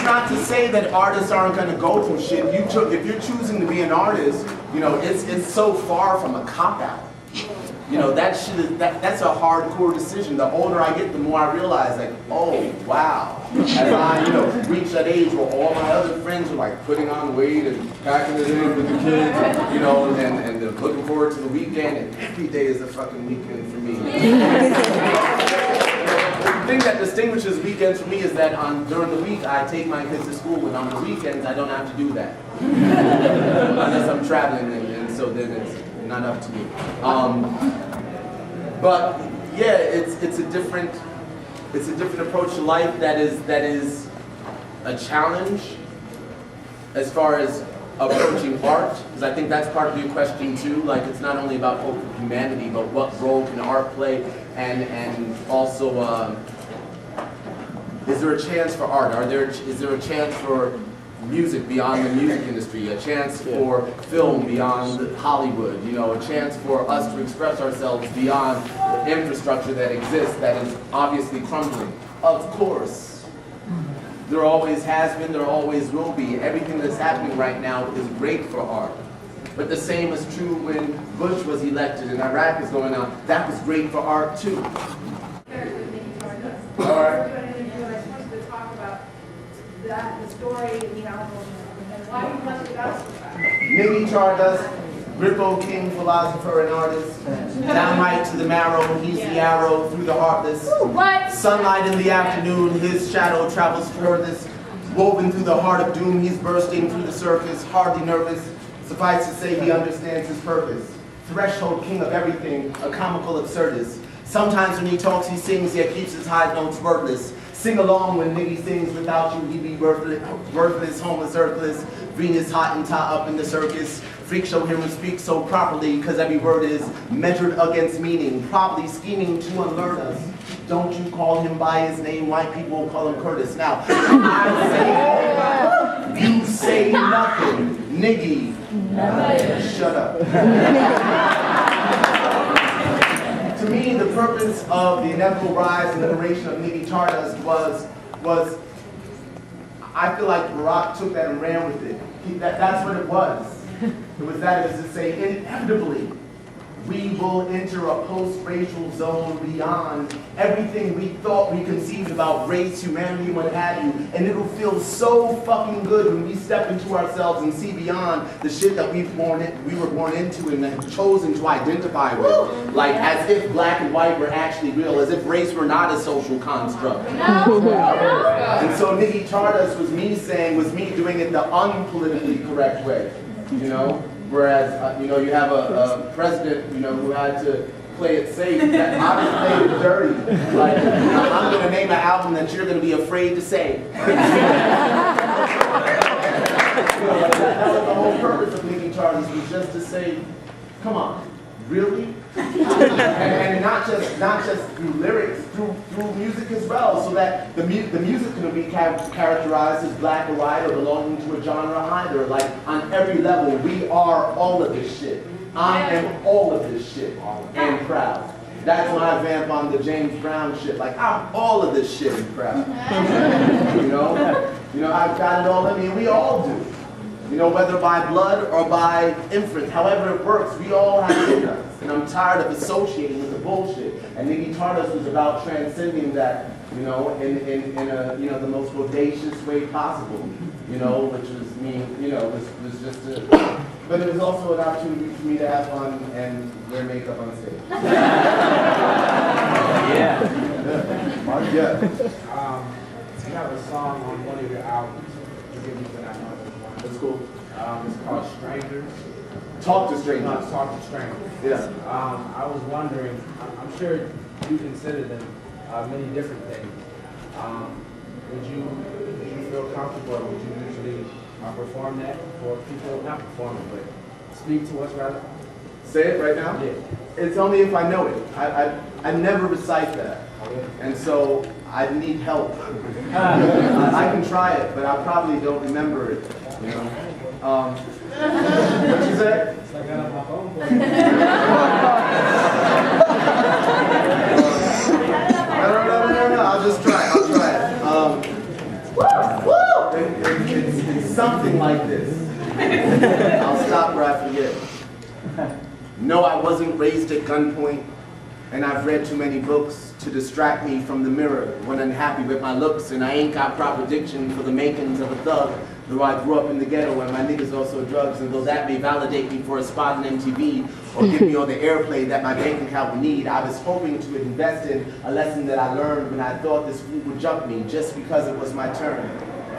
is not to say that artists aren't going to go through shit. If you're choosing to be an artist, you know, it's so far from a cop-out. You know, that's a hardcore decision. The older I get, the more I realize, like, oh, wow. As I, you know, reach that age where all my other friends are like putting on weight and packing it in with the kids, you know, and they're looking forward to the weekend, and every day is a fucking weekend for me. The thing that distinguishes weekends for me is that during the week I take my kids to school, and on the weekends I don't have to do that. Unless I'm traveling, and so then it's not up to me. But yeah, it's a different approach to life that is a challenge as far as approaching art, because I think that's part of your question too. Like, it's not only about hope for humanity, but what role can art play, and also is there a chance for art? Is there a chance for music beyond the music industry, a chance for film beyond Hollywood, you know, a chance for us to express ourselves beyond the infrastructure that exists that is obviously crumbling? Of course. There always has been, there always will be. Everything that's happening right now is great for art. But the same is true when Bush was elected and Iraq is going on. That was great for art too. All right. The story in the album, and why you wanted us to that. Niggy Stardust, Grippo King, philosopher and artist, downright to the marrow, he's the arrow through the heartless. What? Sunlight in the afternoon, his shadow travels furthest, woven through the heart of doom, he's bursting through the surface, hardly nervous, suffice to say he understands his purpose. Threshold king of everything, a comical absurdist. Sometimes when he talks he sings, yet keeps his high notes wordless. Sing along when Niggy sings, without you he'd be worthless, homeless, earthless. Venus hot and tie up in the circus. Freak show him and speak so properly, cause every word is measured against meaning. Probably scheming to unlearn us. Don't you call him by his name, white people call him Curtis. Now, I say, you say nothing. Niggy, shut up. To me, the purpose of the inevitable rise and liberation of Niggy Stardust was I feel like Barack took that and ran with it. That's what it was. It was that, as to say, inevitably, we will enter a post-racial zone beyond everything we thought we conceived about race, humanity, what have you. And it'll feel so fucking good when we step into ourselves and see beyond the shit that we were born into and have chosen to identify with. Like, as if black and white were actually real, as if race were not a social construct. And so Niggy Stardust was me doing it the unpolitically correct way, you know? Whereas, you know, you have a president, you know, who had to play it safe, that obviously played it dirty. Like, I'm going to name an album that you're going to be afraid to say. You know, like that was the whole purpose of Niggy Stardust, was just to say, come on, really? and not just through lyrics, through music as well, so that the music can be characterized as black or white or belonging to a genre either. Like, on every level, we are all of this shit. I am all of this shit, and proud. That's when I vamp on the James Brown shit. Like, I'm all of this shit and proud. You know, I've got it all in me, and we all do. You know, whether by blood or by inference, however it works, we all have it in us. And I'm tired of associating with the bullshit. And Niggy Stardust was about transcending that, you know, in a, you know, the most audacious way possible. You know, which was me, you know, was just a, but it was also an opportunity for me to have fun and wear makeup on stage. Yeah. Yeah. You have a song on one of your albums. Forgive me for not knowing this one. That's cool. It's called Strangers. Talk to strangers. No, Talk to Strangers. Yeah. I was wondering, I'm sure you consider them many different things. Would you feel comfortable, or would you usually perform that for people, not perform it, but speak to us rather? Say it right now? Yeah. It's only if I know it. I never recite that. Oh, yeah. And so I need help. I can try it, but I probably don't remember it. You know. What'd you say? It's like I got my phone. No. I'll just try. I'll try it. Woo! Well, it's something like this. I'll stop where I forget. No, I wasn't raised at gunpoint, and I've read too many books to distract me from the mirror when unhappy with my looks, and I ain't got proper diction for the makings of a thug, though I grew up in the ghetto and my niggas also drugs, and though that may validate me for a spot in MTV or give me all the airplay that my bank account would need, I was hoping to invest in a lesson that I learned when I thought this fool would jump me just because it was my turn.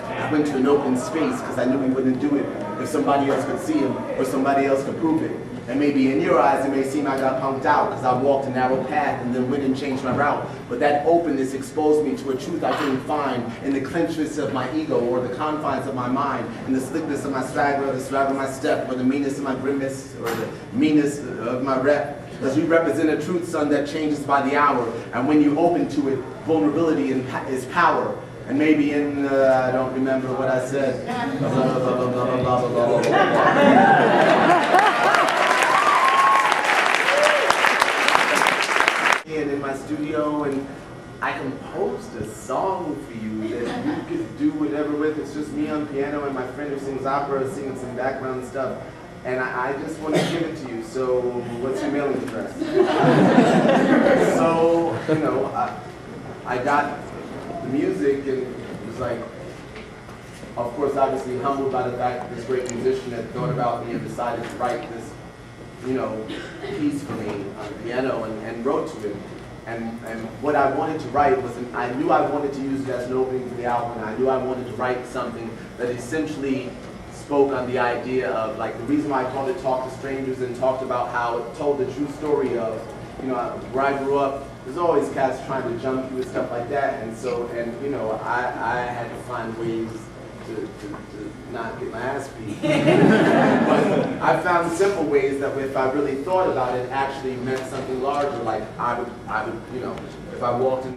I went to an open space because I knew he wouldn't do it if somebody else could see him or somebody else could prove it. And maybe in your eyes it may seem I got punked out because I walked a narrow path and then went and changed my route. But that openness exposed me to a truth I couldn't find in the clenchness of my ego or the confines of my mind, in the slickness of my swagger or the swag of my step or the meanness of my grimace or the meanness of my rep. Because we represent a truth, son, that changes by the hour. And when you open to it, vulnerability is power. And maybe in, I don't remember what I said. Blah, blah, blah, blah, blah, blah, blah, blah, blah. And in my studio, and I composed a song for you that you could do whatever with. It's just me on piano and my friend who sings opera singing some background stuff. And I just want to give it to you. So what's your mailing address? So, you know, I got the music and it was like, of course, obviously humbled by the fact that this great musician had thought about me and decided to write this, you know, piece for me on the piano and wrote to him. And what I wanted to write was, I knew I wanted to use it as an opening for the album, and I knew I wanted to write something that essentially spoke on the idea of, like, the reason why I called it Talk to Strangers and talked about how it told the true story of, you know, where I grew up. There's always cats trying to jump you and stuff like that, and so, and you know, I had to find ways to not get my ass beat. But I found simple ways that if I really thought about it, actually meant something larger. Like I would, you know, if I walked in